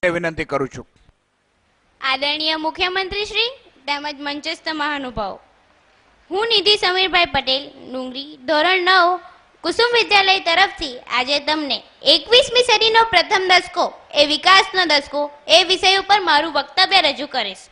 વિનંતી કરું છું. આદરણીય મુખ્યમંત્રી શ્રી તેમજ મંચસ્થ મહાનુભાવો, હું નિધિ સમીરભાઈ પટેલ ડુંગરી ધોરણ 9 કુસુમ વિદ્યાલય તરફથી આજે તમને 21મી સદીનો પ્રથમ દસકો એ વિકાસનો દસકો એ વિષય ઉપર મારું વક્તવ્ય રજૂ કરીશ.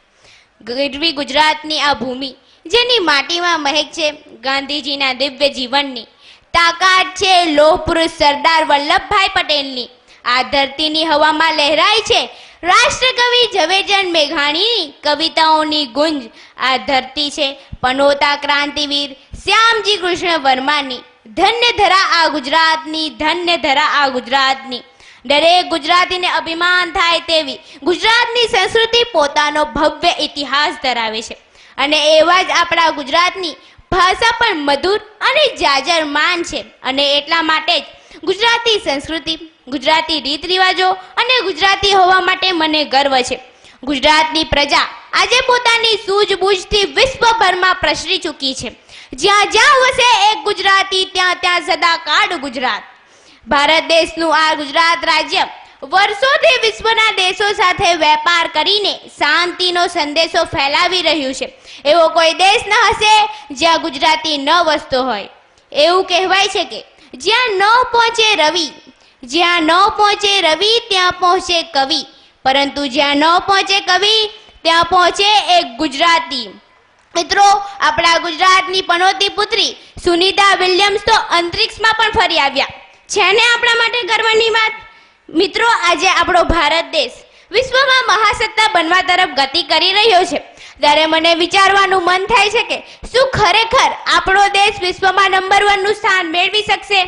ગરવી ગુજરાતની આ ભૂમિ જેની માટીમાં મહેક છે ગાંધીજીના દિવ્ય જીવનની, તાકાત છે લોહ પુરુષ સરદાર વલ્લભભાઈ પટેલની. આ ધરતીની હવામાં લહેરાય છે રાષ્ટ્રકવિ ઝવેરચંદ મેઘાણીની કવિતાઓની ગુંજ. આ ધરતી છે પનોતા ક્રાંતિવીર શ્યામજી કૃષ્ણ વર્માની. ધન્ય ધરા આ ગુજરાતની, ધન્ય ધરા આ ગુજરાતની. દરેક ગુજરાતીને અભિમાન થાય તેવી ગુજરાતની સંસ્કૃતિ પોતાનો ભવ્ય ઇતિહાસ ધરાવે છે અને એવા જ આપણા ગુજરાતની ભાષા પણ મધુર અને જાજરમાન છે. અને એટલા માટે જ ગુજરાતી સંસ્કૃતિ, ગુજરાતી રીત રિવાજો અને ગુજરાતી હોવા માટે મને ગર્વ છે. ગુજરાતની પ્રજા આજે પોતાની સૂઝબૂઝથી વિશ્વભરમાં પ્રસરી ચૂકી છે. જ્યાં જ્યાં વસે એક ગુજરાતી ત્યાં ત્યાં સદાકાળ ગુજરાત. ભારત દેશનું આ ગુજરાત રાજ્ય વર્ષોથી વિશ્વના દેશો સાથે વેપાર કરીને શાંતિનો સંદેશો ફેલાવી રહ્યું છે. એવો કોઈ દેશ ન હશે જ્યાં ગુજરાતી ન વસતો હોય. એવું કહેવાય છે કે જ્યાં ન પહોંચે રવિ, જ્યાં ન પહોંચે રવિ ત્યાં પહોંચે કવિ, પરંતુ જ્યાં ન પહોંચે કવિ ત્યાં પહોંચે એક ગુજરાતી. મિત્રો, આપણા ગુજરાતની પનોતી પુત્રી સુનિતા વિલિયમ્સ તો અંતરિક્ષમાં પણ ફરી આવ્યા છે ને આપણા માટે ગર્વની વાત. મિત્રો, આજે આપણો ભારત દેશ વિશ્વમાં મહાસત્તા બનવા તરફ ગતિ કરી રહ્યો છે ત્યારે મને વિચારવાનું મન થાય છે કે શું ખરેખર આપણો દેશ વિશ્વમાં નંબર 1 નું સ્થાન મેળવી શકશે?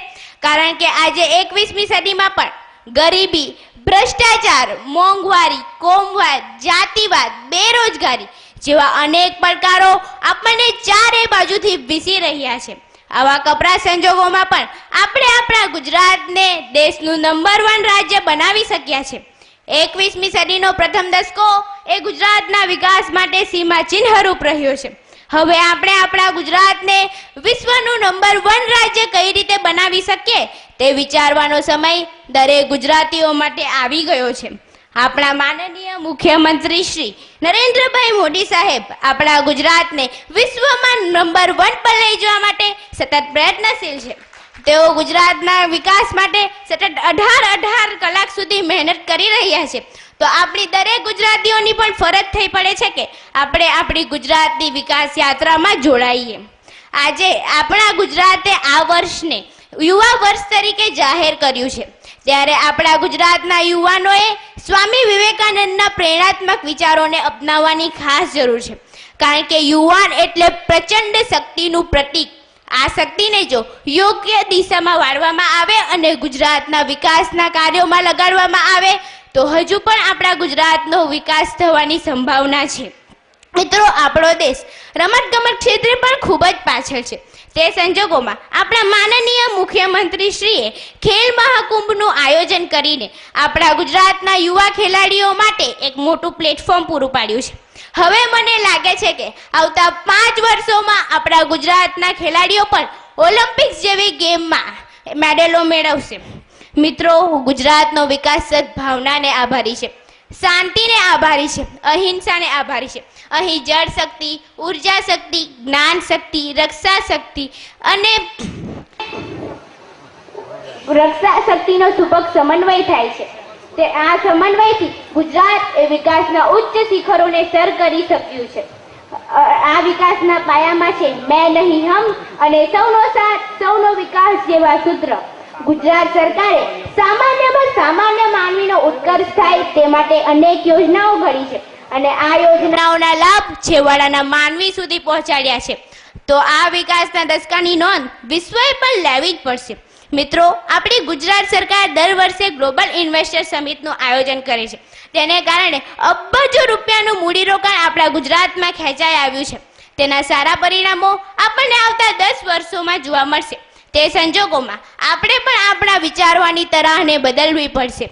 કારણ કે આજે 21મી સદીમાં પણ ગરીબી, ભ્રષ્ટાચાર, મોંઘવારી, કોમવાદ, જાતિવાદ, બેરોજગારી જેવા અનેક પડકારો આપણને ચારે બાજુથી વીસી રહ્યા છે. આવા કપરા સંજોગોમાં પણ આપણે આપણા ગુજરાતને દેશનું નંબર 1 રાજ્ય બનાવી શક્યા છે. 21મી સદીનો પ્રથમ દસકો એ ગુજરાતના વિકાસ માટે સીમાચિહ્નરૂપ રહ્યો છે. હવે આપણે આપણા ગુજરાતને વિશ્વનું નંબર 1 રાજ્ય કઈ રીતે બનાવી શકીએ તે વિચારવાનો સમય દરેક ગુજરાતીઓ માટે આવી ગયો છે. આપણા માનનીય મુખ્યમંત્રી શ્રી નરેન્દ્રભાઈ મોદી સાહેબ આપણા ગુજરાતને વિશ્વમાં નંબર 1 પર લઈ જવા માટે સતત પ્રયત્નશીલ છે. તેઓ ગુજરાતના વિકાસ માટે સતત 18 કલાક સુધી મહેનત કરી રહ્યા છે. તો આપણી દરેક ગુજરાતીઓની પણ ફરજ થઈ પડે છે કે આપણે આપણી ગુજરાતની વિકાસ યાત્રામાં જોડાઈએ. આજે આપણા ગુજરાતે આ વર્ષને યુવા વર્ષ તરીકે જાહેર કર્યું છે ત્યારે આપણા ગુજરાતના યુવાનોએ સ્વામી વિવેકાનંદના પ્રેરણાત્મક વિચારોને અપનાવવાની ખાસ જરૂર છે. કારણ કે યુવાન એટલે પ્રચંડ શક્તિનું પ્રતીક. આ શક્તિને જો યોગ્ય દિશામાં વાળવામાં આવે અને ગુજરાતના વિકાસના કાર્યોમાં લગાડવામાં આવે તો હજુ પણ આપણા ગુજરાતનો વિકાસ થવાની સંભાવના છે. મિત્રો, આપણો દેશ રમતગમત ક્ષેત્રે પણ ખૂબ જ પાછળ છે. તે સંજોગોમાં આપણા માનનીય મુખ્યમંત્રી શ્રીએ ખેલ મહાકુંભનું આયોજન કરીને આપણા ગુજરાતના યુવા ખેલાડીઓ માટે એક મોટું પ્લેટફોર્મ પૂરું પાડ્યું છે. હવે મને લાગે છે કે આવતા 5 વર્ષોમાં આપણા ગુજરાતના ખેલાડીઓ પણ ઓલિમ્પિક્સ જેવી ગેમમાં મેડલો મેળવશે. મિત્રો, ગુજરાતનો વિકાસ સદભાવનાને આભારી છે, શાંતિને આભારી છે, અહિંસાને આભારી છે. અહીં જળ શક્તિ, ઉર્જા શક્તિ, જ્ઞાન શક્તિ, રક્ષા શક્તિ અને રક્ષા શક્તિનો સુભગ સમન્વય થાય છે. તે આ સમન્વયથી ગુજરાત એ વિકાસના ઉચ્ચ શિખરોને સર કરી શક્યું છે. આ વિકાસના પાયામાં છે મેં નહીં હમ અને સૌનો સાથ સૌનો વિકાસ જેવા સૂત્ર. ગુજરાત સરકારે સામાન્યમાં સામાન્ય માનવીનો ઉત્કર્ષ થાય તે માટે અનેક યોજનાઓ ઘડી છે અને આ યોજનાઓના લાભ છેવાડાના માનવી સુધી પહોંચાડ્યા છે. તો આ વિકાસના દસકાની નોંધ વિશ્વએ પણ લેવી જ પડશે. મિત્રો, આપણી ગુજરાત સરકાર દર વર્ષે ગ્લોબલ ઇન્વેસ્ટર સમિટનું આયોજન કરે છે. તેને કારણે અબજો રૂપિયાનું મૂડીરોકાણ આપણા ગુજરાતમાં ખેંચાઈ આવ્યું છે. તેના સારા પરિણામો આપણને આવતા 10 વર્ષોમાં જોવા મળશે. તે સંજોગોમાં આપણે પણ આપણા વિચારવાની તરાહને બદલવી પડશે.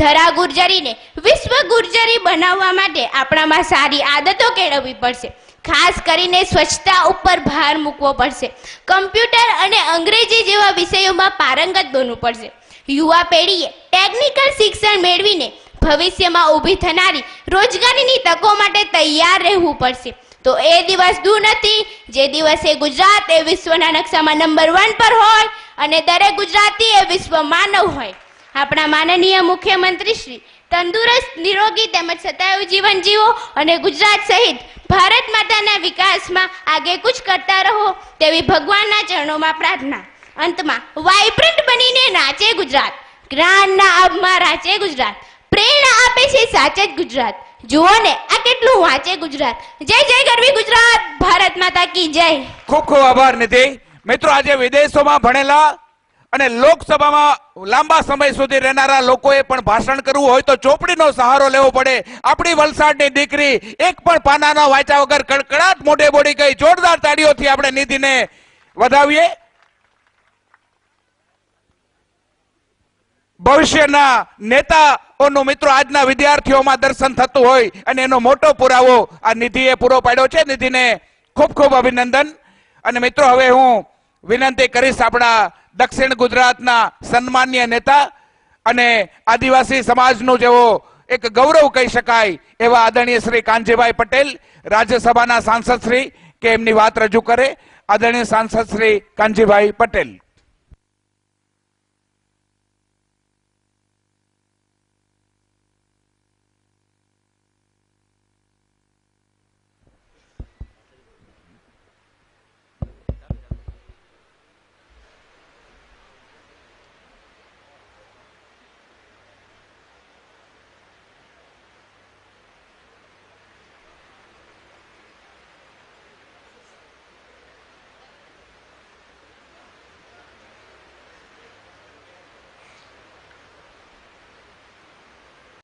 ધરા ગુર્જરીને વિશ્વ ગુર્જરી બનાવવા માટે આપણામાં સારી આદતો કેળવવી પડશે. ખાસ કરીને સ્વચ્છતા ઉપર ભાર મૂકવો પડશે. કમ્પ્યુટર અને અંગ્રેજી જેવા વિષયોમાં પારંગત બનવું પડશે. યુવા પેઢીએ ટેકનિકલ શિક્ષણ મેળવીને ભવિષ્યમાં ઊભી થનારી રોજગારીની તકો માટે તૈયાર રહેવું પડશે. તો એ દિવસ દૂર નથી જે દિવસે ગુજરાત એ વિશ્વના નકશામાં નંબર 1 પર હોય અને દરેક ગુજરાતી એ વિશ્વ માનવ હોય. આપણા માનનીય મુખ્યમંત્રી શ્રી તંદુરસ્ત, નિરોગી તેમજ સતાયુ જીવન જીવો અને ગુજરાત સહિત ભારત માતાના વિકાસમાં આગે કુછ કરતા રહો તેવી ભગવાનના ચરણોમાં પ્રાર્થના. અંતમાં વાઇબ્રન્ટ બનીને નાચે ગુજરાત, જ્ઞાનના આભમાં રાચે ગુજરાત, પ્રેરણા આપે છે સાચે જ ગુજરાત. જુઓ ને આ કેટલું વાંચે ગુજરાત. જય જય ગરવી ગુજરાત, ભારત માતા કી જય. ખૂબ ખૂબ આભાર નિધિ. મિત્રો, આજે વિદેશોમાં ભણેલા અને લોકસભામાં લાંબા સમય સુધી રહેનારા લોકોએ પણ ભાષણ કરવું હોય તો ચોપડીનો સહારો લેવો પડે. આપણી વલસાડની દીકરી એક પણ પાનાનો વાંચ્યા વગર કડકડાટ મોઢે બોડી ગઈ. જોરદાર તાળીઓથી આપણે નિધિને વધાવીએ. ભવિષ્યના નેતાઓનું મિત્રો આજના વિદ્યાર્થીઓમાં દર્શન થતું હોય અને એનો મોટો પુરાવો આ નિધિએ પૂરો પાડ્યો છે. નિધિને ખૂબ ખૂબ અભિનંદન. અને મિત્રો, હવે હું વિનંતી કરીશ આપણા દક્ષિણ ગુજરાતના સન્માનીય નેતા અને આદિવાસી સમાજનું જેવો એક ગૌરવ કહી શકાય એવા આદરણીય શ્રી કાનજીભાઈ પટેલ, રાજ્યસભાના સાંસદ શ્રી, કે એમની વાત રજૂ કરે. આદરણીય સાંસદ શ્રી કાનજીભાઈ પટેલ.